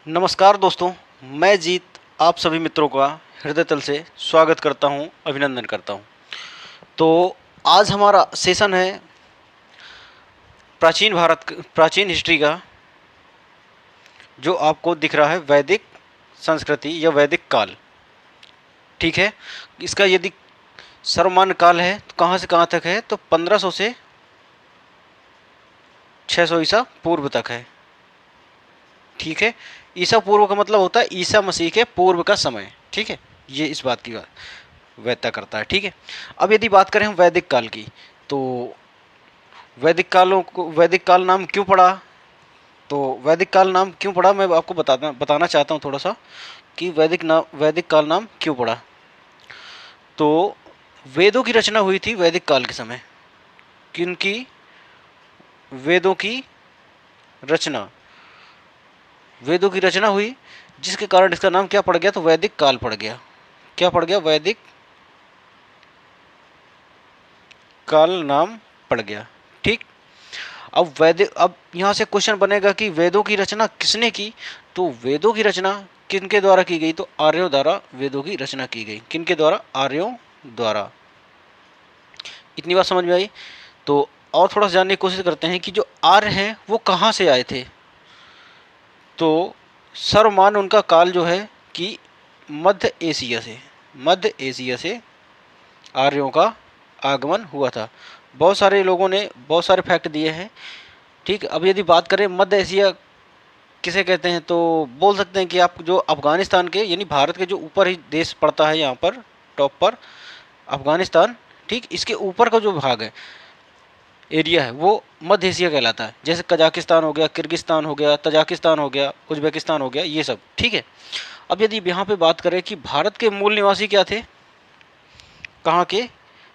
नमस्कार दोस्तों, मैं जीत आप सभी मित्रों का हृदय तल से स्वागत करता हूं, अभिनंदन करता हूं। तो आज हमारा सेशन है प्राचीन हिस्ट्री का, जो आपको दिख रहा है वैदिक संस्कृति या वैदिक काल। ठीक है, इसका यदि सर्वमान्य काल है तो कहाँ से कहाँ तक है, तो 1500 से 600 ईसा पूर्व तक है। ठीक है, ईसा पूर्व का मतलब होता है ईसा मसीह के पूर्व का समय। ठीक है, ये इस बात की वैधता करता है। ठीक है, अब यदि बात करें हम वैदिक काल की, तो वैदिक काल नाम क्यों पड़ा, तो वैदिक काल नाम क्यों पड़ा मैं आपको बताना चाहता हूँ थोड़ा सा कि वैदिक काल नाम क्यों पड़ा। तो वेदों की रचना हुई थी वैदिक काल के समय। किनकी? वेदों की रचना वेदों की रचना हुई, जिसके कारण इसका नाम क्या पड़ गया, तो वैदिक काल पड़ गया। क्या पड़ गया? वैदिक काल नाम पड़ गया। ठीक, अब यहाँ से क्वेश्चन बनेगा कि वेदों की रचना किसने की, तो वेदों की रचना किनके द्वारा की गई, तो आर्यों द्वारा वेदों की रचना की गई। किनके द्वारा? आर्यों द्वारा। इतनी बात समझ में आई। तो और थोड़ा सा जानने की कोशिश करते हैं कि जो आर्य हैं वो कहाँ से आए थे। तो सर्वमान्य उनका काल जो है कि मध्य एशिया से आर्यों का आगमन हुआ था। बहुत सारे लोगों ने बहुत सारे फैक्ट दिए हैं। ठीक, अब यदि बात करें मध्य एशिया किसे कहते हैं, तो बोल सकते हैं कि आप जो अफगानिस्तान के यानी भारत के जो ऊपर ही देश पड़ता है, यहाँ पर टॉप पर अफगानिस्तान। ठीक, इसके ऊपर का जो भाग है, एरिया है, वो मध्य एशिया कहलाता है। जैसे कजाकिस्तान हो गया, किर्गिस्तान हो गया, तजाकिस्तान हो गया, उज्बेकिस्तान हो गया, ये सब। ठीक है, अब यदि यहाँ पे बात करें कि भारत के मूल निवासी क्या थे, कहाँ के?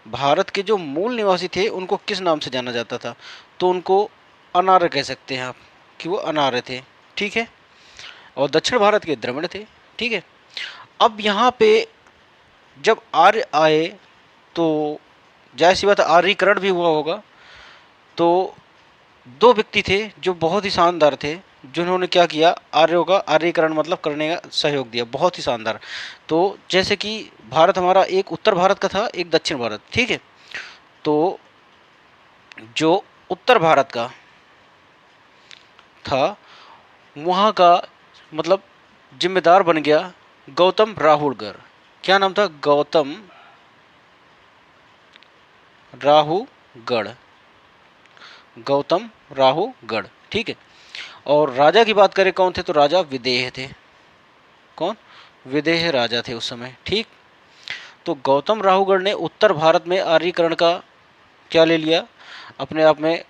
भारत के जो मूल निवासी थे उनको किस नाम से जाना जाता था, तो उनको अनार्य कह सकते हैं आप, कि वो अनार्य थे। ठीक है, और दक्षिण भारत के द्रविड़ थे। ठीक है, अब यहाँ पे जब आर्य आए तो जाहिर सी बात आर्यीकरण भी हुआ होगा। तो दो व्यक्ति थे जो बहुत ही शानदार थे, जिन्होंने क्या किया, आर्यों का आर्यीकरण मतलब करने का सहयोग दिया, बहुत ही शानदार। तो जैसे कि भारत हमारा एक उत्तर भारत का था, एक दक्षिण भारत। ठीक है, तो जो उत्तर भारत का था वहाँ का मतलब जिम्मेदार बन गया गौतम राहुलगढ़। क्या नाम था? गौतम राहुगढ़। गौतम राहुगढ़। ठीक है, और राजा की बात करें कौन थे, तो राजा विदेह थे। कौन? विदेह राजा थे उस समय। ठीक, तो गौतम राहुगढ़ ने उत्तर भारत में आर्यीकरण का क्या ले लिया, अपने आप में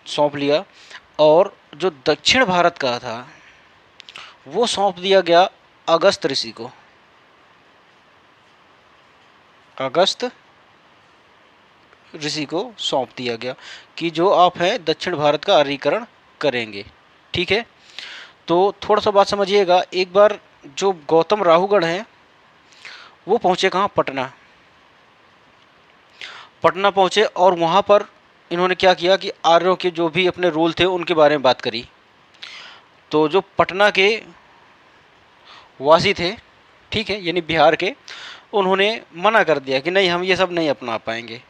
सौंप लिया, और जो दक्षिण भारत का था वो सौंप दिया गया अगस्त ऋषि को। अगस्त ऋषि को सौंप दिया गया कि जो आप हैं दक्षिण भारत का आर्यीकरण करेंगे। ठीक है, तो थोड़ा सा बात समझिएगा। एक बार जो गौतम राहुगढ़ हैं वो पहुंचे कहाँ? पटना। पटना पहुंचे और वहां पर इन्होंने क्या किया कि आर्यों के जो भी अपने रूल थे उनके बारे में बात करी। तो जो पटना के वासी थे, ठीक है, यानी बिहार के, उन्होंने मना कर दिया कि नहीं, हम ये सब नहीं अपना पाएंगे।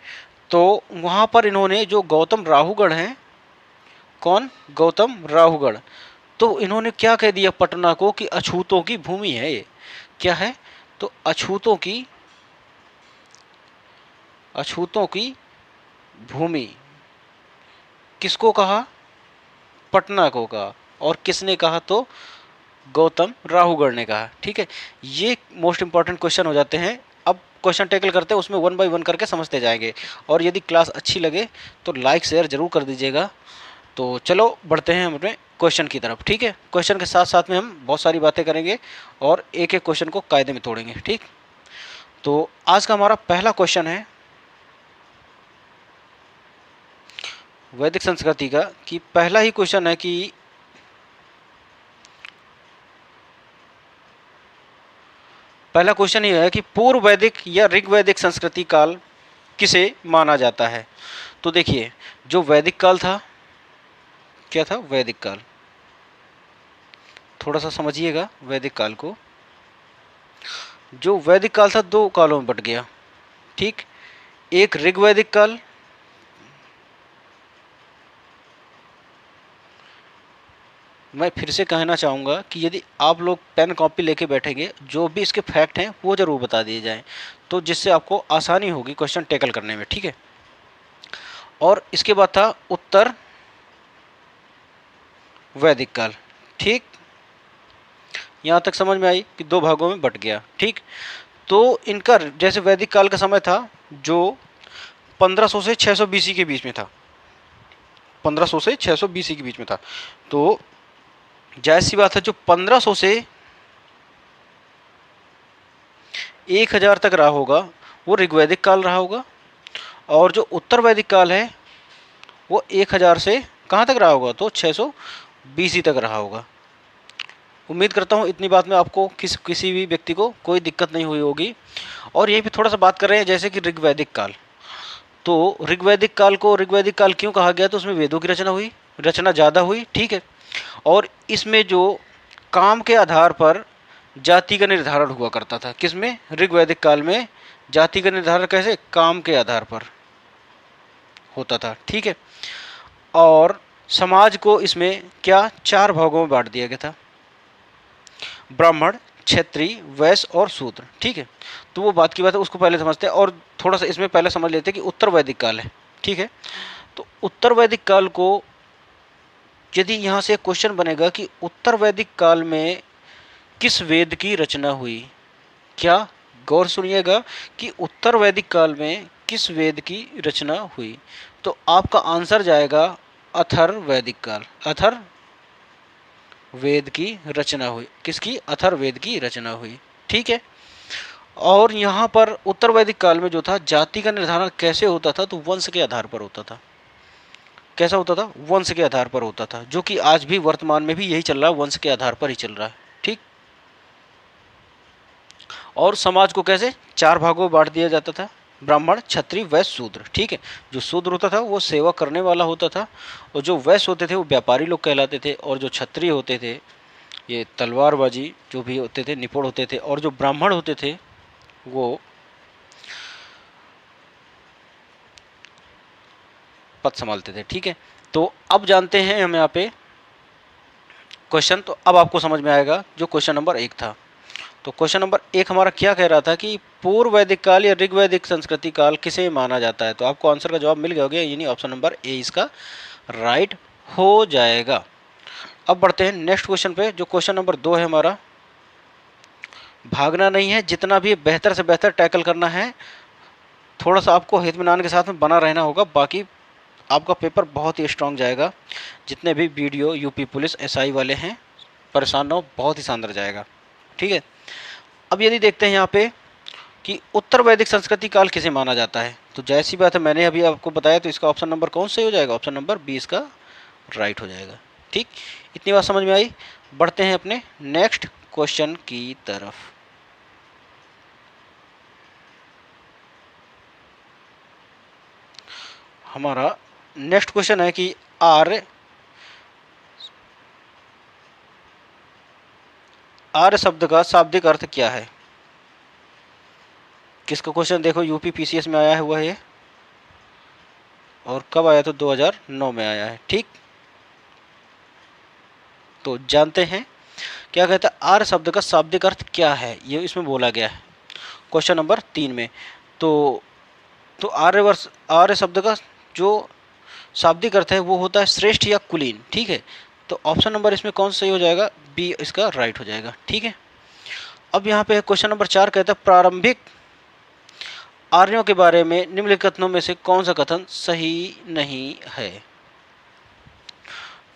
तो वहाँ पर इन्होंने जो गौतम राहुगढ़ हैं, कौन? गौतम राहुगढ़, तो इन्होंने क्या कह दिया पटना को कि अछूतों की भूमि है ये। क्या है? तो अछूतों की भूमि। किसको कहा? पटना को कहा। और किसने कहा? तो गौतम राहुगढ़ ने कहा। ठीक है, ये मोस्ट इंपॉर्टेंट क्वेश्चन हो जाते हैं। अब क्वेश्चन टैकल करते हैं, उसमें वन बाय वन करके समझते जाएंगे। और यदि क्लास अच्छी लगे तो लाइक शेयर जरूर कर दीजिएगा। तो चलो बढ़ते हैं हम अपने क्वेश्चन की तरफ। ठीक है, क्वेश्चन के साथ साथ में हम बहुत सारी बातें करेंगे और एक एक क्वेश्चन को कायदे में तोड़ेंगे। ठीक, तो आज का हमारा पहला क्वेश्चन है वैदिक संस्कृति का, कि पहला ही क्वेश्चन है कि पहला क्वेश्चन ये है कि पूर्व वैदिक या ऋग्वैदिक संस्कृति काल किसे माना जाता है। तो देखिए, जो वैदिक काल था, क्या था? वैदिक काल। थोड़ा सा समझिएगा वैदिक काल को। जो वैदिक काल था 2 कालों में बट गया, ठीक। एक ऋग्वैदिक काल, मैं फिर से कहना चाहूँगा कि यदि आप लोग पेन कॉपी लेके बैठेंगे, जो भी इसके फैक्ट हैं वो ज़रूर बता दिए जाएं, तो जिससे आपको आसानी होगी क्वेश्चन टैकल करने में, ठीक है। और इसके बाद था उत्तर वैदिक काल, ठीक। यहाँ तक समझ में आई कि 2 भागों में बट गया, ठीक। तो इनका जैसे वैदिक काल का समय था जो 1500 से 600 बीसी के बीच में था, 1500 से 600 बीसी के बीच में था। तो जाहिर सी बात है जो 1500 से 1000 तक रहा होगा वो ऋग्वैदिक काल रहा होगा, और जो उत्तर वैदिक काल है वो 1000 से कहाँ तक रहा होगा, तो 600 बीसी तक रहा होगा। उम्मीद करता हूँ इतनी बात में आपको किसी भी व्यक्ति को कोई दिक्कत नहीं हुई होगी। और यहीं पे थोड़ा सा बात कर रहे हैं जैसे कि ऋग्वैदिक काल, तो ऋग्वैदिक काल को ऋग्वैदिक काल क्यों कहा गया, तो उसमें वेदों की रचना ज़्यादा हुई, ठीक है। और इसमें जो काम के आधार पर जाति का निर्धारण हुआ करता था, किसमें, ऋग्वैदिक काल में जाति का निर्धारण कैसे, काम के आधार पर होता था, ठीक है। और समाज को इसमें क्या 4 भागों में बांट दिया गया था, ब्राह्मण, क्षत्रिय, वैश्य और शूद्र, ठीक है। तो वो बात की बात है, उसको पहले समझते हैं। और थोड़ा सा इसमें पहले समझ लेते हैं कि उत्तर वैदिक काल है, ठीक है। तो उत्तर वैदिक काल को यदि यहाँ से क्वेश्चन बनेगा कि उत्तर वैदिक काल में किस वेद की रचना हुई, क्या, गौर सुनिएगा कि उत्तर वैदिक काल में किस वेद की रचना हुई, तो आपका आंसर जाएगा अथर्ववैदिक काल, अथर्ववेद की रचना हुई, किसकी, अथर्ववेद की रचना हुई, ठीक है। और यहाँ पर उत्तर वैदिक काल में जो था जाति का निर्धारण कैसे होता था, तो वंश के आधार पर होता था। कैसा होता था, वंश के आधार पर होता था, जो कि आज भी वर्तमान में भी यही चल रहा है, वंश के आधार पर ही चल रहा है, ठीक। और समाज को कैसे 4 भागों में बांट दिया जाता था, ब्राह्मण, क्षत्रिय, वैश्य, शूद्र, ठीक है। जो शूद्र होता था वो सेवा करने वाला होता था, और जो वैश्य होते थे वो व्यापारी लोग कहलाते थे, और जो क्षत्रिय होते थे ये तलवारबाजी जो भी होते थे निपुण होते थे, और जो ब्राह्मण होते थे वो पद संभालते थे, ठीक है। तो अब जानते हैं हम यहाँ पे क्वेश्चन, तो अब आपको समझ में आएगा जो क्वेश्चन नंबर 1 था। तो क्वेश्चन नंबर 1 हमारा क्या कह रहा था कि पूर्व वैदिक काल या ऋग्वैदिक संस्कृति काल किसे माना जाता है, तो आपको आंसर का जवाब मिल गया होगा, यानी ऑप्शन नंबर ए इसका राइट हो जाएगा। अब बढ़ते हैं नेक्स्ट क्वेश्चन पे, जो क्वेश्चन नंबर 2 है हमारा। भागना नहीं है, जितना भी बेहतर से बेहतर टैकल करना है, थोड़ा सा आपको इत्मीनान के साथ में बना रहना होगा, बाकी आपका पेपर बहुत ही स्ट्रांग जाएगा। जितने भी वीडियो यूपी पुलिस एसआई वाले हैं परेशान ना हो, बहुत ही शानदार जाएगा, ठीक है। अब यदि देखते हैं यहाँ पे कि उत्तर वैदिक संस्कृति काल किसे माना जाता है, तो जैसी बात है मैंने अभी आपको बताया, तो इसका ऑप्शन नंबर कौन से हो जाएगा, ऑप्शन नंबर बी इसका राइट हो जाएगा, ठीक। इतनी बात समझ में आई। बढ़ते हैं अपने नेक्स्ट क्वेश्चन की तरफ। हमारा नेक्स्ट क्वेश्चन है कि आर्य शब्द का शाब्दिक अर्थ क्या है। किसका क्वेश्चन देखो यूपी पीसीएस में आया हुआ है ये, और कब आया, तो 2009 में आया है, ठीक। तो जानते हैं क्या कहता है, आर्य शब्द का शाब्दिक अर्थ क्या है, ये इसमें बोला गया है क्वेश्चन नंबर 3 में। तो आर्य शब्द का जो शाब्दिक अर्थ है वो होता है श्रेष्ठ या कुलीन, ठीक है। तो ऑप्शन नंबर इसमें कौन सा सही हो जाएगा, बी इसका राइट हो जाएगा, ठीक है। अब यहाँ पे क्वेश्चन नंबर 4 कहता है प्रारंभिक आर्यों के बारे में निम्नलिखित कथनों में से कौन सा कथन सही नहीं है।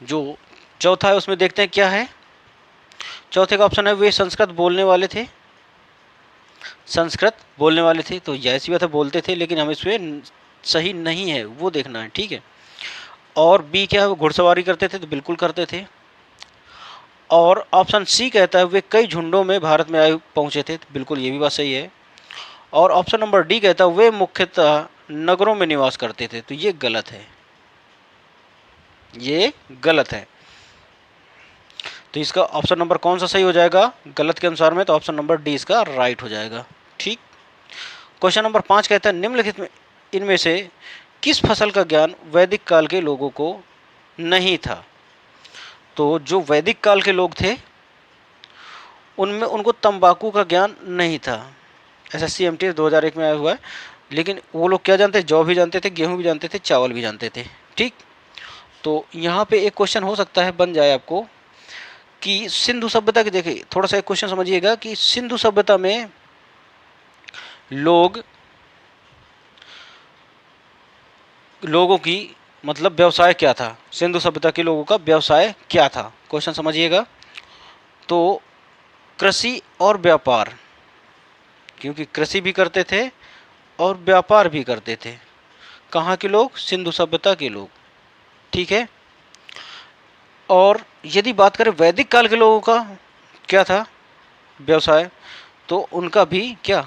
जो चौथा है उसमें देखते हैं क्या है। चौथे का ऑप्शन है वे संस्कृत बोलने वाले थे, तो ऐसी बात है बोलते थे, लेकिन हम इसमें सही नहीं है वो देखना है, ठीक है। और बी क्या है, वो घुड़सवारी करते थे, तो बिल्कुल करते थे। और ऑप्शन सी कहता है वे कई झुंडों में भारत में आए पहुंचे थे, तो बिल्कुल ये भी बात सही है। और ऑप्शन नंबर डी कहता है वे मुख्यतः नगरों में निवास करते थे, तो ये गलत है, ये गलत है। तो इसका ऑप्शन नंबर कौन सा सही हो जाएगा गलत के अनुसार में, तो ऑप्शन नंबर डी इसका राइट हो जाएगा। ठीक। क्वेश्चन नंबर 5 कहता है निम्नलिखित में इनमें से किस फसल का ज्ञान वैदिक काल के लोगों को नहीं था। तो जो वैदिक काल के लोग थे उनमें उनको तंबाकू का ज्ञान नहीं था। SSC-MT 2001 में आया हुआ है। लेकिन वो लोग क्या जानते थे, जौ भी जानते थे, गेहूं भी जानते थे, चावल भी जानते थे। ठीक। तो यहाँ पे एक क्वेश्चन हो सकता है बन जाए आपको कि सिंधु सभ्यता की, देखिए थोड़ा सा एक क्वेश्चन समझिएगा कि सिंधु सभ्यता में लोगों की मतलब व्यवसाय क्या था, सिंधु सभ्यता के लोगों का व्यवसाय क्या था, क्वेश्चन समझिएगा। तो कृषि और व्यापार, क्योंकि कृषि भी करते थे और व्यापार भी करते थे। कहाँ के लोग, सिंधु सभ्यता के लोग। ठीक है। और यदि बात करें वैदिक काल के लोगों का क्या था व्यवसाय, तो उनका भी क्या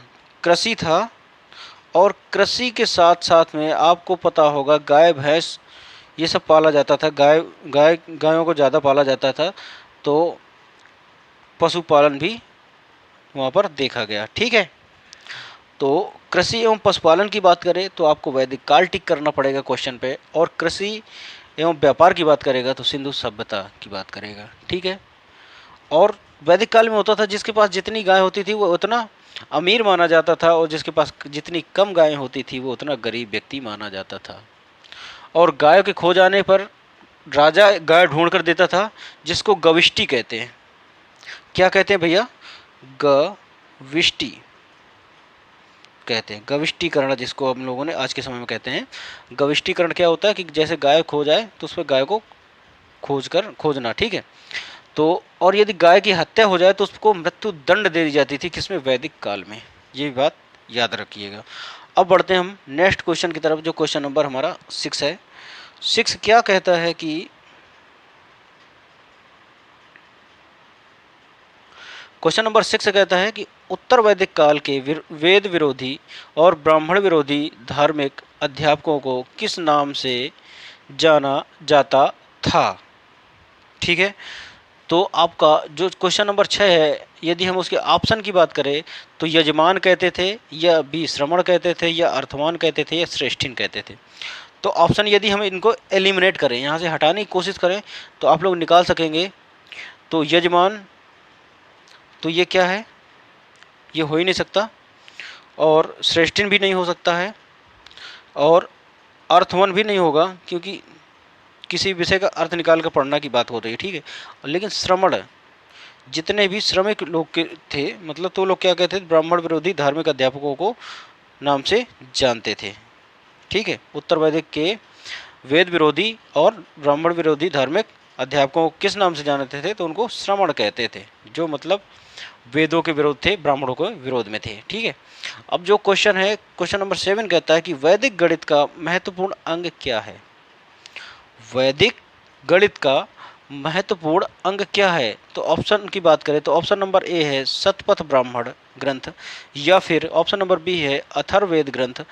कृषि था। और कृषि के साथ साथ में आपको पता होगा गाय भैंस ये सब पाला जाता था, गायों को ज़्यादा पाला जाता था। तो पशुपालन भी वहाँ पर देखा गया। ठीक है। तो कृषि एवं पशुपालन की बात करें तो आपको वैदिक काल टिक करना पड़ेगा क्वेश्चन पे, और कृषि एवं व्यापार की बात करेगा तो सिंधु सभ्यता की बात करेगा। ठीक है। और वैदिक काल में होता था जिसके पास जितनी गाय होती थी वो उतना अमीर माना जाता था, और जिसके पास जितनी कम गायें होती थी वो उतना गरीब व्यक्ति माना जाता था। और गायों के खो जाने पर राजा गाय ढूंढ कर देता था, जिसको गविष्टि कहते हैं। क्या कहते हैं भैया, गविष्टि कहते हैं, गविष्टीकरण जिसको हम लोगों ने आज के समय में कहते हैं। गविष्टीकरण क्या होता है कि जैसे गाय खो जाए तो उस पर गाय को खोजना। ठीक है। तो और यदि गाय की हत्या हो जाए तो उसको मृत्यु दंड दे दी जाती थी, किसमें, वैदिक काल में। ये बात याद रखिएगा। अब बढ़ते हैं हम नेक्स्ट क्वेश्चन की तरफ, जो क्वेश्चन नंबर हमारा 6 है। 6 क्या कहता है कि क्वेश्चन नंबर 6 कहता है कि उत्तर वैदिक काल के वेद विरोधी और ब्राह्मण विरोधी धार्मिक अध्यापकों को किस नाम से जाना जाता था। ठीक है। तो आपका जो क्वेश्चन नंबर 6 है, यदि हम उसके ऑप्शन की बात करें तो यजमान कहते थे, या बी श्रमण कहते थे, या अर्थवान कहते थे, या श्रेष्ठिन कहते थे। तो ऑप्शन यदि हम इनको एलिमिनेट करें, यहाँ से हटाने की कोशिश करें, तो आप लोग निकाल सकेंगे। तो यजमान, तो ये क्या है, ये हो ही नहीं सकता। और श्रेष्ठिन भी नहीं हो सकता है, और अर्थवन भी नहीं होगा, क्योंकि किसी विषय का अर्थ निकाल कर पढ़ना की बात हो रही है। ठीक है। लेकिन श्रमण, जितने भी श्रमिक लोग के थे, मतलब तो लोग क्या कहते थे, ब्राह्मण विरोधी धार्मिक अध्यापकों को नाम से जानते थे। ठीक है। उत्तर वैदिक के वेद विरोधी और ब्राह्मण विरोधी धार्मिक अध्यापकों को किस नाम से जानते थे, तो उनको श्रमण कहते थे, जो मतलब वेदों के विरोध थे, ब्राह्मणों के विरोध में थे। ठीक है। अब जो क्वेश्चन है, क्वेश्चन नंबर 7 कहता है कि वैदिक गणित का महत्वपूर्ण अंग क्या है। वैदिक गणित का महत्वपूर्ण अंग क्या है। तो ऑप्शन की बात करें तो ऑप्शन नंबर ए है शतपथ ब्राह्मण ग्रंथ, या फिर ऑप्शन नंबर बी है अथर्ववेद ग्रंथ।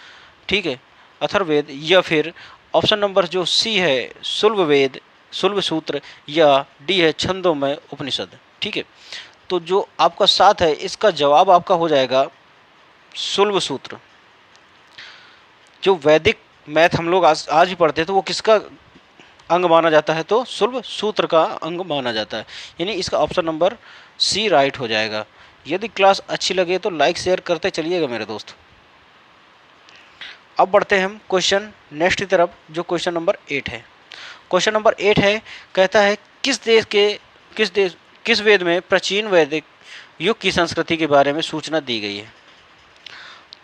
ठीक है, अथर्ववेद, या फिर ऑप्शन नंबर जो सी है शुल्बवेद, शुल्ब सूत्र, या डी है छंदोमय उपनिषद। ठीक है। तो जो आपका 7 है इसका जवाब आपका हो जाएगा शुल्ब सूत्र। जो वैदिक मैथ हम लोग आज भी पढ़ते हैं तो वो किसका अंग माना जाता है, तो शुल्ब सूत्र का अंग माना जाता है। यानी इसका ऑप्शन नंबर सी राइट हो जाएगा। यदि क्लास अच्छी लगे तो लाइक शेयर करते चलिएगा मेरे दोस्त। अब बढ़ते हैं हम क्वेश्चन नेक्स्ट की तरफ, जो क्वेश्चन नंबर 8 है। क्वेश्चन नंबर 8 है, कहता है किस वेद में प्राचीन वैदिक युग की संस्कृति के बारे में सूचना दी गई है।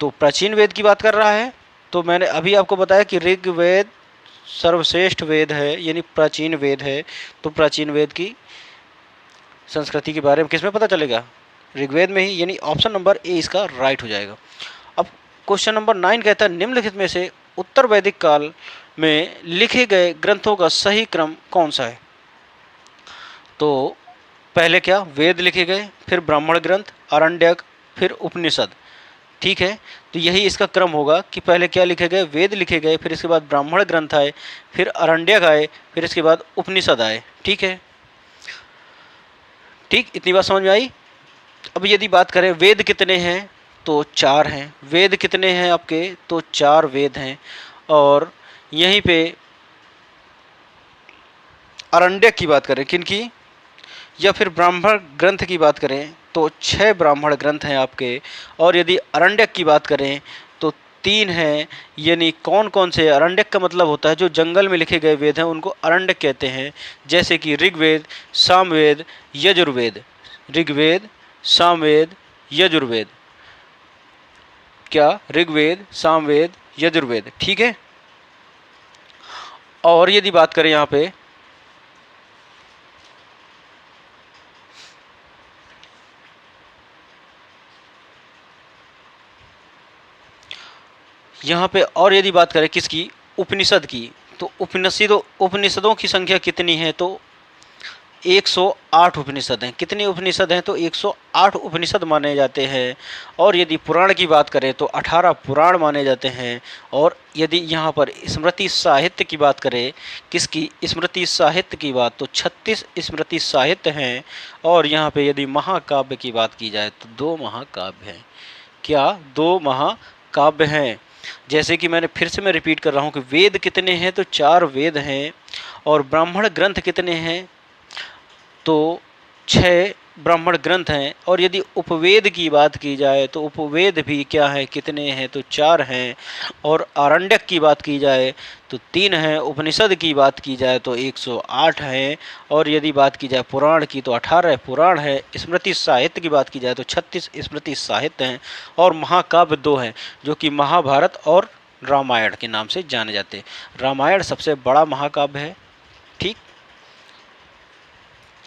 तो प्राचीन वेद की बात कर रहा है, तो मैंने अभी आपको बताया कि ऋग्वेद सर्वश्रेष्ठ वेद है, यानी प्राचीन वेद है। तो प्राचीन वेद की संस्कृति के बारे में किस में पता चलेगा, ऋग्वेद में ही, यानी ऑप्शन नंबर ए इसका राइट हो जाएगा। अब क्वेश्चन नंबर 9 कहता है निम्नलिखित में से उत्तर वैदिक काल में लिखे गए ग्रंथों का सही क्रम कौन सा है। तो पहले क्या वेद लिखे गए, फिर ब्राह्मण ग्रंथ, आरण्यक, फिर उपनिषद। ठीक है। तो यही इसका क्रम होगा कि पहले क्या लिखे गए, वेद लिखे गए, फिर इसके बाद ब्राह्मण ग्रंथ आए, फिर आरण्यक आए, फिर इसके बाद उपनिषद आए। ठीक है। ठीक, इतनी बात समझ में आई। अब यदि बात करें वेद कितने हैं, तो 4 हैं। वेद कितने हैं आपके, तो 4 वेद हैं। और यहीं पे आरण्यक की बात करें, किनकी, या फिर ब्राह्मण ग्रंथ की बात करें तो 6 ब्राह्मण ग्रंथ हैं आपके। और यदि आरण्यक की बात करें तो 3 हैं। यानी कौन कौन से, आरण्यक का मतलब होता है जो जंगल में लिखे गए वेद हैं उनको आरण्यक कहते हैं। जैसे कि ऋग्वेद, सामवेद, यजुर्वेद। ऋग्वेद, सामवेद, यजुर्वेद। क्या, ऋग्वेद, सामवेद, यजुर्वेद, ठीक है। और यदि बात करें यहाँ पे, और यदि बात करें किसकी, उपनिषद की, तो उपनिषदों की संख्या कितनी है, तो 108 उपनिषद हैं। कितने उपनिषद हैं, तो 108 उपनिषद माने जाते हैं। और यदि पुराण की बात करें तो 18 पुराण माने जाते हैं। और यदि यहाँ पर स्मृति साहित्य की बात करें, किसकी, स्मृति साहित्य की बात, तो 36 स्मृति साहित्य हैं। और यहाँ पे यदि महाकाव्य की बात की जाए तो 2 महाकाव्य हैं। क्या, 2 महाकाव्य हैं। जैसे कि फिर से मैं रिपीट कर रहा हूँ कि वेद कितने हैं, तो 4 वेद हैं। और ब्राह्मण ग्रंथ कितने हैं, तो 6 ब्राह्मण ग्रंथ हैं। और यदि उपवेद की बात की जाए तो उपवेद भी क्या है, कितने हैं, तो 4 हैं। और आरण्यक की बात की जाए तो 3 हैं। उपनिषद की बात की जाए तो 108 हैं। और यदि बात की जाए पुराण की तो 18 पुराण है। स्मृति साहित्य की बात की जाए तो 36 स्मृति साहित्य हैं। और महाकाव्य 2 हैं जो कि महाभारत और रामायण के नाम से जाने जाते हैं। रामायण सबसे बड़ा महाकाव्य है। ठीक,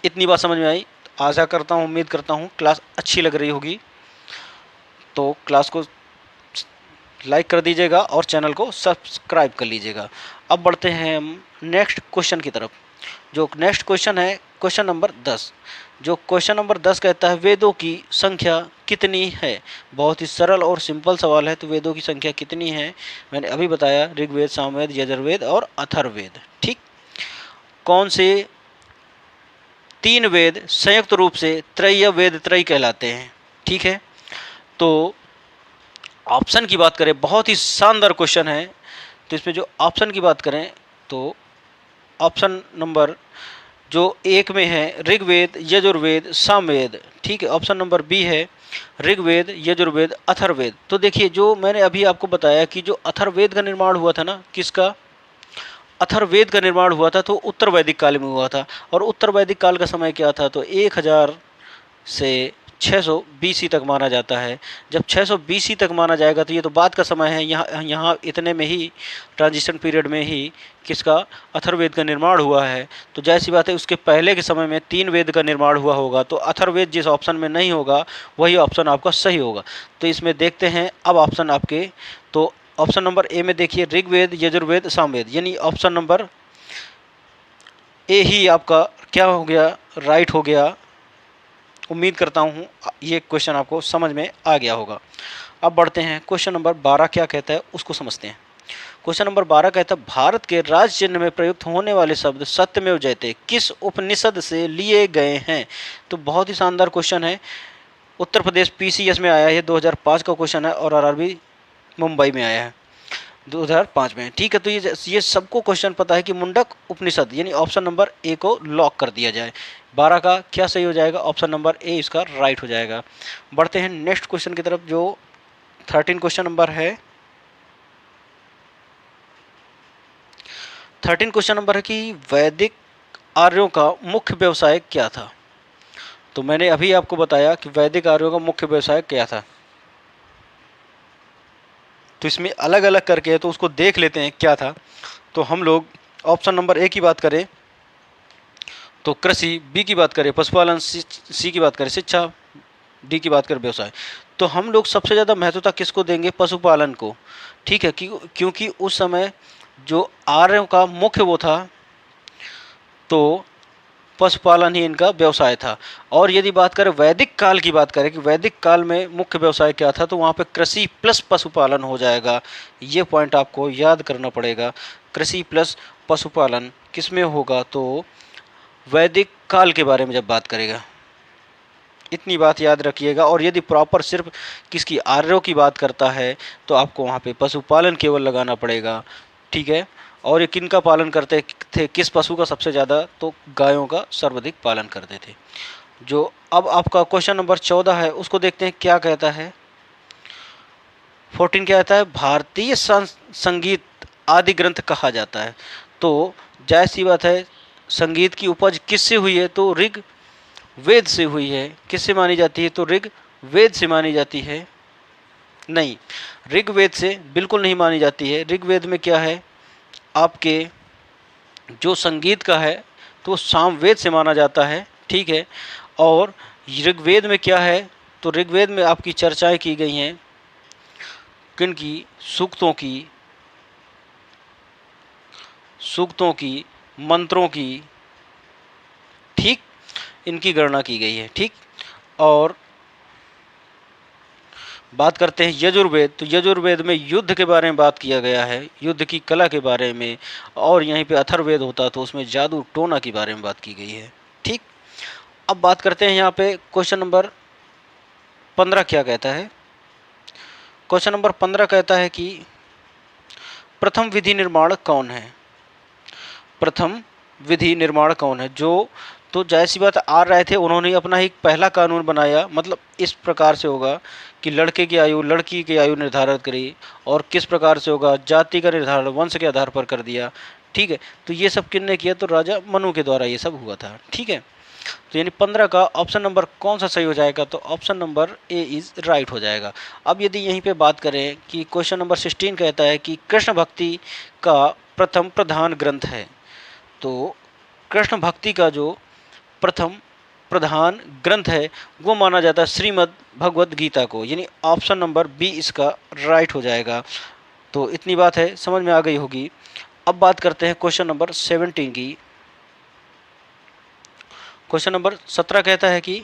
इतनी बात समझ में आई। आशा करता हूँ, उम्मीद करता हूँ क्लास अच्छी लग रही होगी। तो क्लास को लाइक कर दीजिएगा और चैनल को सब्सक्राइब कर लीजिएगा। अब बढ़ते हैं हम नेक्स्ट क्वेश्चन की तरफ। जो नेक्स्ट क्वेश्चन है क्वेश्चन नंबर 10। जो क्वेश्चन नंबर 10 कहता है वेदों की संख्या कितनी है। बहुत ही सरल और सिंपल सवाल है। तो वेदों की संख्या कितनी है, मैंने अभी बताया, ऋग्वेद, सामवेद, यजुर्वेद और अथर्ववेद। ठीक, कौन से 3 वेद संयुक्त रूप से त्रय वेद त्रय कहलाते हैं। ठीक है, तो ऑप्शन की बात करें, बहुत ही शानदार क्वेश्चन है। तो इसमें जो ऑप्शन की बात करें तो ऑप्शन नंबर जो 1 में है ऋग्वेद, यजुर्वेद, सामवेद। ठीक है, ऑप्शन नंबर बी है ऋग्वेद, यजुर्वेद, अथर्ववेद। तो देखिए, जो मैंने अभी आपको बताया कि जो अथर्ववेद का निर्माण हुआ था ना, किसका, अथर्ववेद का निर्माण हुआ था तो उत्तर वैदिक काल में हुआ था। और उत्तर वैदिक काल का समय क्या था, तो 1000 से 600 BC तक माना जाता है। जब 600 BC तक माना जाएगा तो ये तो बाद का समय है। यहाँ इतने में ही, ट्रांजिशन पीरियड में ही किसका, अथर्ववेद का निर्माण हुआ है। तो जैसी बात है, उसके पहले के समय में 3 वेद का निर्माण हुआ होगा। तो अथर्ववेद जिस ऑप्शन में नहीं होगा वही ऑप्शन आपका सही होगा। तो इसमें देखते हैं अब ऑप्शन आपके। तो ऑप्शन नंबर ए में देखिए ऋग्वेद, यजुर्वेद, सामवेद, यानी ऑप्शन नंबर ए ही आपका क्या हो गया, राइट हो गया। उम्मीद करता हूँ ये क्वेश्चन आपको समझ में आ गया होगा। अब बढ़ते हैं क्वेश्चन नंबर 12 क्या कहता है उसको समझते हैं। क्वेश्चन नंबर 12 कहता है भारत के राज चिन्ह में प्रयुक्त होने वाले शब्द सत्यमेव जयते किस उपनिषद से लिए गए हैं। तो बहुत ही शानदार क्वेश्चन है। उत्तर प्रदेश PCS में आया है, 2005 का क्वेश्चन है। और RRB मुंबई में आया है 2005 में। ठीक है, तो ये सबको क्वेश्चन पता है कि मुंडक उपनिषद, यानी ऑप्शन नंबर ए को लॉक कर दिया जाए। 12 का क्या सही हो जाएगा, ऑप्शन नंबर ए इसका राइट हो जाएगा। बढ़ते हैं नेक्स्ट क्वेश्चन की तरफ जो 13 क्वेश्चन नंबर है। 13 क्वेश्चन नंबर है कि वैदिक आर्यों का मुख्य व्यवसाय क्या था। तो मैंने अभी आपको बताया कि वैदिक आर्यों का मुख्य व्यवसाय क्या था। तो इसमें अलग अलग करके है तो उसको देख लेते हैं क्या था। तो हम लोग ऑप्शन नंबर ए की बात करें तो कृषि, बी की बात करें पशुपालन, सी की बात करें शिक्षा, डी की बात करें व्यवसाय। तो हम लोग सबसे ज़्यादा महत्वता किसको देंगे, पशुपालन को। ठीक है, क्योंकि उस समय जो आर्यों का मुख्य वो था तो पशुपालन ही इनका व्यवसाय था। और यदि बात करें वैदिक काल की बात करें कि वैदिक काल में मुख्य व्यवसाय क्या था, तो वहाँ पे कृषि प्लस पशुपालन हो जाएगा। ये पॉइंट आपको याद करना पड़ेगा। कृषि प्लस पशुपालन किस में होगा, तो वैदिक काल के बारे में जब बात करेगा। इतनी बात याद रखिएगा। और यदि प्रॉपर सिर्फ किसकी आर्यों की बात करता है तो आपको वहाँ पे पशुपालन केवल लगाना पड़ेगा, ठीक है। और ये किन का पालन करते थे, किस पशु का सबसे ज़्यादा, तो गायों का सर्वाधिक पालन करते थे। जो अब आपका क्वेश्चन नंबर 14 है उसको देखते हैं क्या कहता है। 14 क्या कहता है, भारतीय संगीत आदि ग्रंथ कहा जाता है। तो जाहिर सी बात है, संगीत की उपज किससे हुई है, तो ऋग वेद से हुई है। किससे मानी जाती है, तो ऋग वेद से मानी जाती है। नहीं, ऋग्वेद से बिल्कुल नहीं मानी जाती है। ऋग्वेद में क्या है, आपके जो संगीत का है तो सामवेद से माना जाता है, ठीक है। और ऋग्वेद में क्या है, तो ऋग्वेद में आपकी चर्चाएं की गई हैं किन की, सूक्तों की, मंत्रों की, ठीक, इनकी गणना की गई है, ठीक। और बात करते हैं यजुर्वेद, तो यजुर्वेद में युद्ध के बारे में बात किया गया है, युद्ध की कला के बारे में। और यहीं पे अथर्ववेद होता तो उसमें जादू टोना के बारे में बात की गई है, ठीक। अब बात करते हैं यहाँ पे क्वेश्चन नंबर 15 क्या कहता है। क्वेश्चन नंबर 15 कहता है कि प्रथम विधि निर्माण कौन है। प्रथम विधि निर्माण कौन है, जो तो जाहिर सी बात आ रहे थे, उन्होंने अपना एक पहला कानून बनाया। मतलब इस प्रकार से होगा कि लड़के की आयु लड़की की आयु निर्धारित करी, और किस प्रकार से होगा, जाति का निर्धारण वंश के आधार पर कर दिया, ठीक है। तो ये सब किसने किया, तो राजा मनु के द्वारा ये सब हुआ था, ठीक है। तो यानी 15 का ऑप्शन नंबर कौन सा सही हो जाएगा, तो option number A is right हो जाएगा। अब यदि यहीं पे बात करें कि क्वेश्चन नंबर 16 कहता है कि कृष्ण भक्ति का प्रथम प्रधान ग्रंथ है। तो कृष्ण भक्ति का जो प्रथम प्रधान ग्रंथ है वो माना जाता है श्रीमद् भगवद गीता को, यानी ऑप्शन नंबर बी इसका राइट हो जाएगा। तो इतनी बात है, समझ में आ गई होगी। अब बात करते हैं क्वेश्चन नंबर 17 की। क्वेश्चन नंबर 17 कहता है कि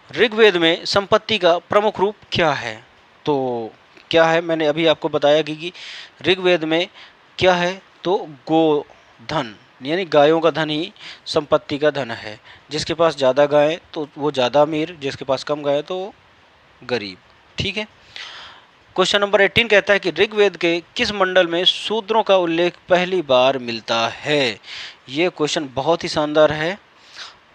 ऋग्वेद में संपत्ति का प्रमुख रूप क्या है। तो क्या है, मैंने अभी आपको बताया कि ऋग्वेद में क्या है, तो गोधन, यानी गायों का धन ही संपत्ति का धन है। जिसके पास ज़्यादा गायें तो वो ज़्यादा अमीर, जिसके पास कम गायें तो गरीब, ठीक है। क्वेश्चन नंबर 18 कहता है कि ऋग्वेद के किस मंडल में शूद्रों का उल्लेख पहली बार मिलता है। ये क्वेश्चन बहुत ही शानदार है।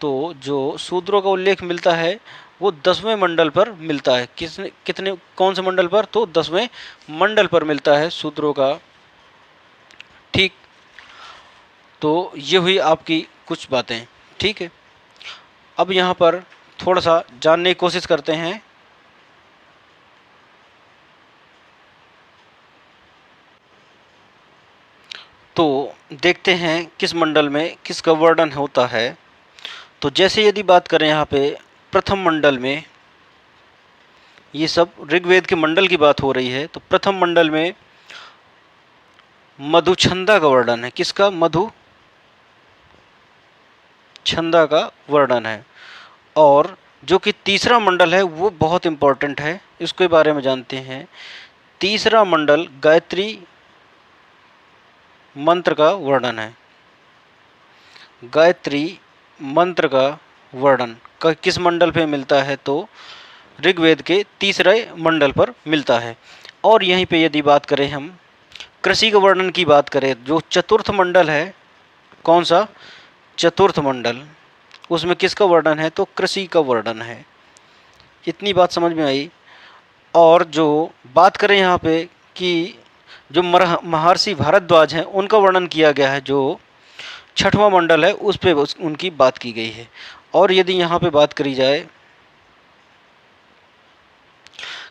तो जो शूद्रों का उल्लेख मिलता है वो 10वें मंडल पर मिलता है। कितने कौन से मंडल पर, तो 10वें मंडल पर मिलता है शूद्रों का, ठीक। तो ये हुई आपकी कुछ बातें, ठीक है। अब यहाँ पर थोड़ा सा जानने की कोशिश करते हैं। तो देखते हैं किस मंडल में किसका वर्णन होता है। तो जैसे यदि बात करें यहाँ पे प्रथम मंडल में, ये सब ऋग्वेद के मंडल की बात हो रही है, तो प्रथम मंडल में मधुछंदा का वर्णन है। किसका, मधु छंदा का वर्णन है। और जो कि तीसरा मंडल है वो बहुत इंपॉर्टेंट है, इसके बारे में जानते हैं। तीसरा मंडल गायत्री मंत्र का वर्णन है। गायत्री मंत्र का वर्णन किस मंडल पे मिलता है, तो ऋग्वेद के तीसरे मंडल पर मिलता है। और यहीं पे यदि बात करें हम कृषि के वर्णन की बात करें, जो चतुर्थ मंडल है, कौन सा, चतुर्थ मंडल, उसमें किसका वर्णन है, तो कृषि का वर्णन है। इतनी बात समझ में आई। और जो बात करें यहाँ पे कि जो महर्षि भारद्वाज हैं उनका वर्णन किया गया है, जो छठवां मंडल है उस पे उनकी बात की गई है। और यदि यहाँ पे बात करी जाए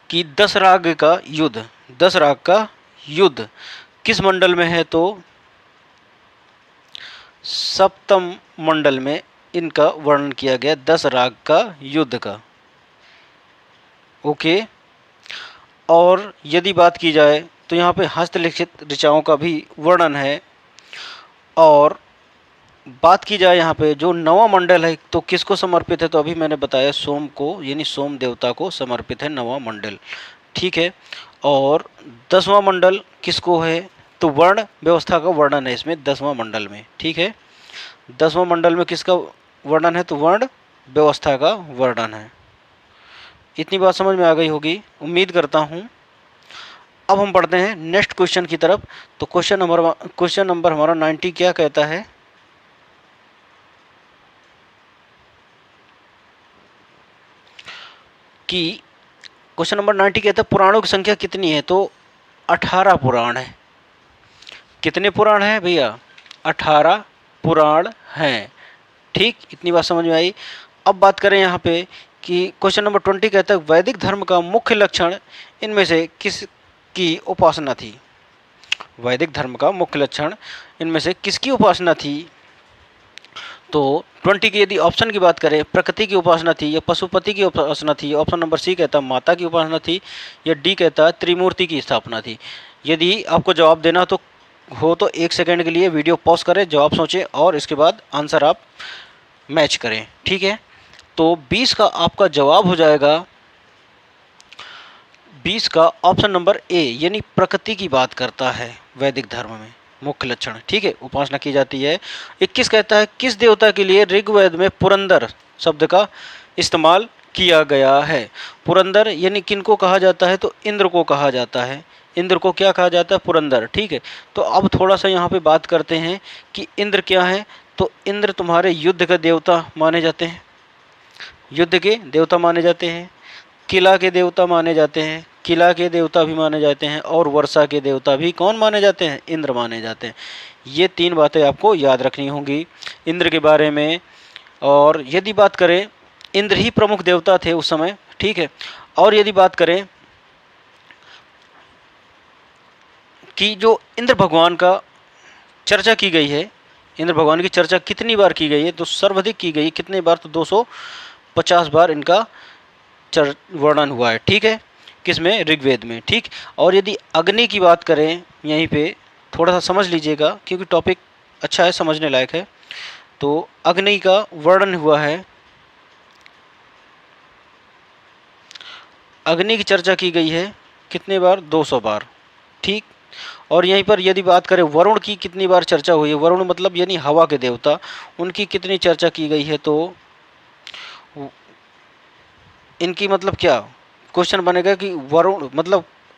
कि 10 राग का युद्ध, 10 राग का युद्ध किस मंडल में है, तो सप्तम मंडल में इनका वर्णन किया गया 10 राग का युद्ध का, ओके। और यदि बात की जाए तो यहाँ पे हस्तलिखित ऋचाओं का भी वर्णन है। और बात की जाए यहाँ पे जो 9वां मंडल है तो किसको समर्पित है, तो अभी मैंने बताया सोम को, यानी सोम देवता को समर्पित है 9वां मंडल, ठीक है। और 10वां मंडल किसको है, तो वर्ण व्यवस्था का वर्णन है इसमें 10वां मंडल में, ठीक है। 10वां मंडल में किसका वर्णन है तो वर्ण व्यवस्था का वर्णन है। इतनी बात समझ में आ गई होगी, उम्मीद करता हूँ। अब हम पढ़ते हैं नेक्स्ट क्वेश्चन की तरफ। तो क्वेश्चन नंबर हमारा 90 क्या कहता है कि क्वेश्चन नंबर 90 कहता है पुराणों की संख्या कितनी है। तो 18 पुराण है। कितने पुराण हैं भैया? 18 पुराण हैं। ठीक, इतनी बात समझ में आई। अब बात करें यहाँ पे कि क्वेश्चन नंबर 20 कहता है वैदिक धर्म का मुख्य लक्षण इनमें से किसकी उपासना थी। वैदिक धर्म का मुख्य लक्षण इनमें से किसकी उपासना थी। तो 20 की यदि ऑप्शन की बात करें, प्रकृति की उपासना थी या पशुपति की उपासना थी। ऑप्शन नंबर सी कहता माता की उपासना थी या डी कहता त्रिमूर्ति की स्थापना थी। यदि आपको जवाब देना तो 1 सेकंड के लिए वीडियो पॉज करें, जवाब सोचें और इसके बाद आंसर आप मैच करें। ठीक है, तो 20 का आपका जवाब हो जाएगा 20 का ऑप्शन नंबर ए, यानी प्रकृति की बात करता है वैदिक धर्म में मुख्य लक्षण। ठीक है, उपासना की जाती है। 21 कहता है किस देवता के लिए ऋग्वेद में पुरंदर शब्द का इस्तेमाल किया गया है। पुरंदर यानी किनको कहा जाता है? तो इंद्र को कहा जाता है। इंद्र को क्या कहा जाता है? पुरंदर। ठीक है, तो अब थोड़ा सा यहाँ पे बात करते हैं कि इंद्र क्या है। तो इंद्र तुम्हारे युद्ध के देवता माने जाते हैं, युद्ध के देवता माने जाते हैं, किला के देवता माने जाते हैं, किला के देवता भी माने जाते हैं, और वर्षा के देवता भी कौन माने जाते हैं? इंद्र माने जाते हैं। ये 3 बातें आपको याद रखनी होंगी इंद्र के बारे में। और यदि बात करें, इंद्र ही प्रमुख देवता थे उस समय। ठीक है, और यदि बात करें कि जो इंद्र भगवान का चर्चा की गई है, इंद्र भगवान की चर्चा कितनी बार की गई है? तो सर्वाधिक की गई है। कितने बार? तो 250 बार इनका वर्णन हुआ है। ठीक है, किसमें? ऋग्वेद में। ठीक, और यदि अग्नि की बात करें, यहीं पे थोड़ा सा समझ लीजिएगा क्योंकि टॉपिक अच्छा है, समझने लायक है। तो अग्नि का वर्णन हुआ है, अग्नि की चर्चा की गई है कितने बार? 200 बार। ठीक, और यहीं पर यदि बात करें वरुण की कितनी बार चर्चा हुई है। वरुण मतलब यानी हवा के देवता, उनकी कितनी चर्चा की गई है। तो इनकी मतलब क्या क्वेश्चन बनेगा कि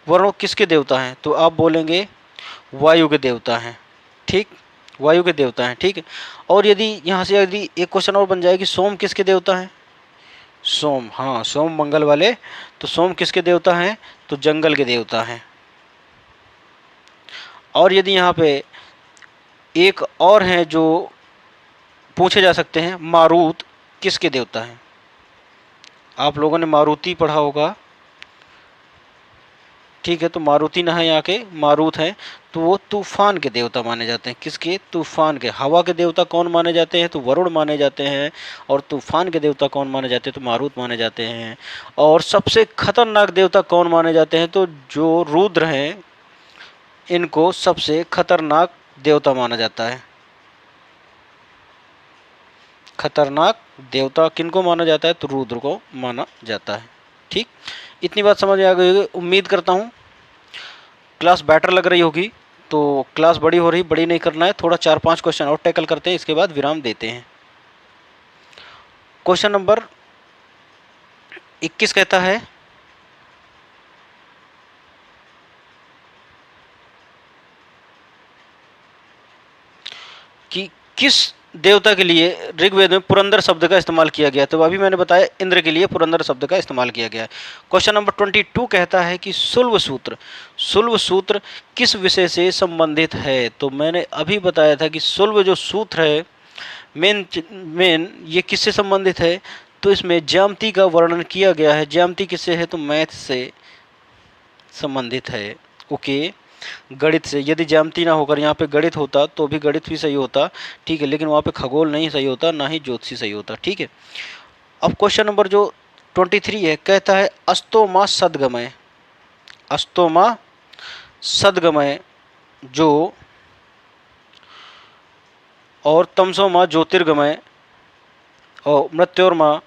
वरुण किसके देवता हैं? तो आप बोलेंगे वायु के देवता हैं। ठीक, वायु के देवता हैं। ठीक है, और यदि यहाँ से यदि एक क्वेश्चन और बन जाए कि सोम किसके देवता हैं? सोम, हाँ, सोम मंगल वाले। तो सोम किसके देवता हैं? तो जंगल के देवता हैं। और यदि यहाँ पे एक और हैं जो पूछे जा सकते हैं, मारुत किसके देवता हैं? आप लोगों ने मारुति पढ़ा होगा। ठीक है, तो मारुति ना है, यहाँ के मारुत हैं। तो वो तूफान के देवता माने जाते हैं। किसके? तूफान के। हवा के देवता कौन माने जाते हैं? तो वरुण माने जाते हैं। और तूफान के देवता कौन माने जाते हैं? तो मारुत माने जाते हैं। और सबसे खतरनाक देवता कौन माने जाते हैं? तो जो रुद्र हैं, इनको सबसे खतरनाक देवता माना जाता है। खतरनाक देवता किनको माना जाता है? तो रुद्र को माना जाता है। ठीक, इतनी बात समझ आ गई होगी, उम्मीद करता हूँ। क्लास बेटर लग रही होगी। तो क्लास बड़ी हो रही, बड़ी नहीं करना है, थोड़ा 4-5 क्वेश्चन और टैकल करते हैं, इसके बाद विराम देते हैं। क्वेश्चन नंबर 21 कहता है कि किस देवता के लिए ऋग्वेद में पुरंदर शब्द का इस्तेमाल किया गया। तो अभी मैंने बताया इंद्र के लिए पुरंदर शब्द का इस्तेमाल किया गया है। क्वेश्चन नंबर 22 कहता है कि शुल्व सूत्र किस विषय से संबंधित है। तो मैंने अभी बताया था कि शुल्व जो सूत्र है मेन ये किससे संबंधित है। तो इसमें ज्यामिति का वर्णन किया गया है। ज्यामिति किससे है? तो मैथ से संबंधित है। ओके, गणित से। यदि ज्यामिति ना होकर यहाँ पे गणित होता तो भी गणित भी सही होता। ठीक है, लेकिन वहाँ पे खगोल नहीं सही होता, ना ही ज्योतिषी सही होता। ठीक है, अब क्वेश्चन नंबर जो 23 है कहता है अस्तोमा सद्गमय, अस्तोमा सद्गमय जो, और तमसोमा ज्योतिर्गमय, और मृत्योर्मा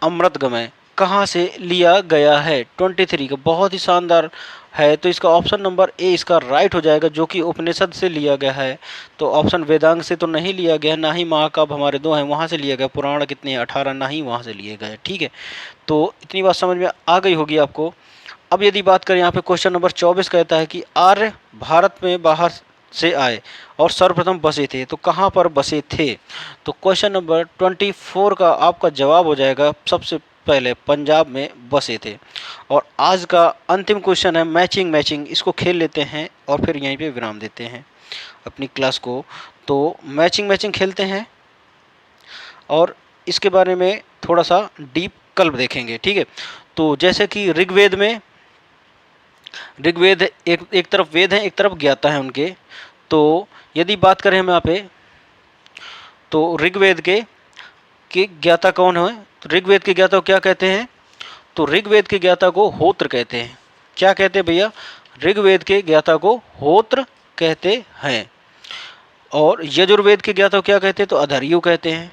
अमृतगमय कहाँ से लिया गया है? 23 का, बहुत ही शानदार है। तो इसका ऑप्शन नंबर ए इसका राइट हो जाएगा, जो कि उपनिषद से लिया गया है। तो ऑप्शन वेदांग से तो नहीं लिया गया, ना ही महाकाव्य हमारे 2 हैं वहाँ से लिया गया, पुराण कितने हैं 18, ना ही वहाँ से लिए गए। ठीक है, तो इतनी बात समझ में आ गई होगी आपको। अब यदि बात करें यहाँ पे क्वेश्चन नंबर 24 कहता है कि आर्य भारत में बाहर से आए और सर्वप्रथम बसे थे, तो कहाँ पर बसे थे? तो क्वेश्चन नंबर 24 का आपका जवाब हो जाएगा सबसे पहले पंजाब में बसे थे। और आज का अंतिम क्वेश्चन है मैचिंग मैचिंग, इसको खेल लेते हैं और फिर यहीं पे विराम देते हैं अपनी क्लास को। तो मैचिंग मैचिंग खेलते हैं और इसके बारे में थोड़ा सा डीप कल देखेंगे। ठीक है, तो जैसे कि ऋग्वेद एक तरफ वेद है, एक तरफ ज्ञाता है उनके। तो यदि बात करें हम यहाँ पे, तो ऋग्वेद के ज्ञाता कौन है? तो ऋग्वेद के ज्ञाता को क्या कहते हैं? तो ऋग्वेद के ज्ञाता को होत्र कहते हैं। क्या कहते हैं भैया? ऋग्वेद के ज्ञाता को होत्र कहते हैं। और यजुर्वेद के ज्ञाता को क्या कहते हैं? तो अधर्यु कहते हैं।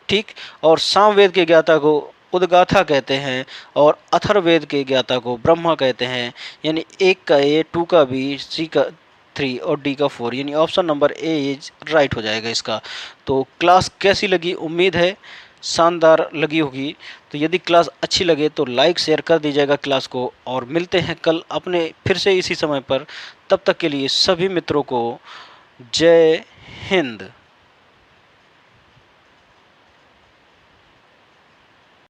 ठीक, और सामवेद के ज्ञाता को उद्गाथा कहते हैं, और अथर्ववेद के ज्ञाता को ब्रह्मा कहते हैं। यानी 1 का ए, 2 का बी, सी का 3 और डी का 4, यानी option number A is right हो जाएगा इसका। तो क्लास कैसी लगी? उम्मीद है शानदार लगी होगी। तो यदि क्लास अच्छी लगे तो लाइक शेयर कर दीजिएगा क्लास को, और मिलते हैं कल अपने फिर से इसी समय पर। तब तक के लिए सभी मित्रों को जय हिंद।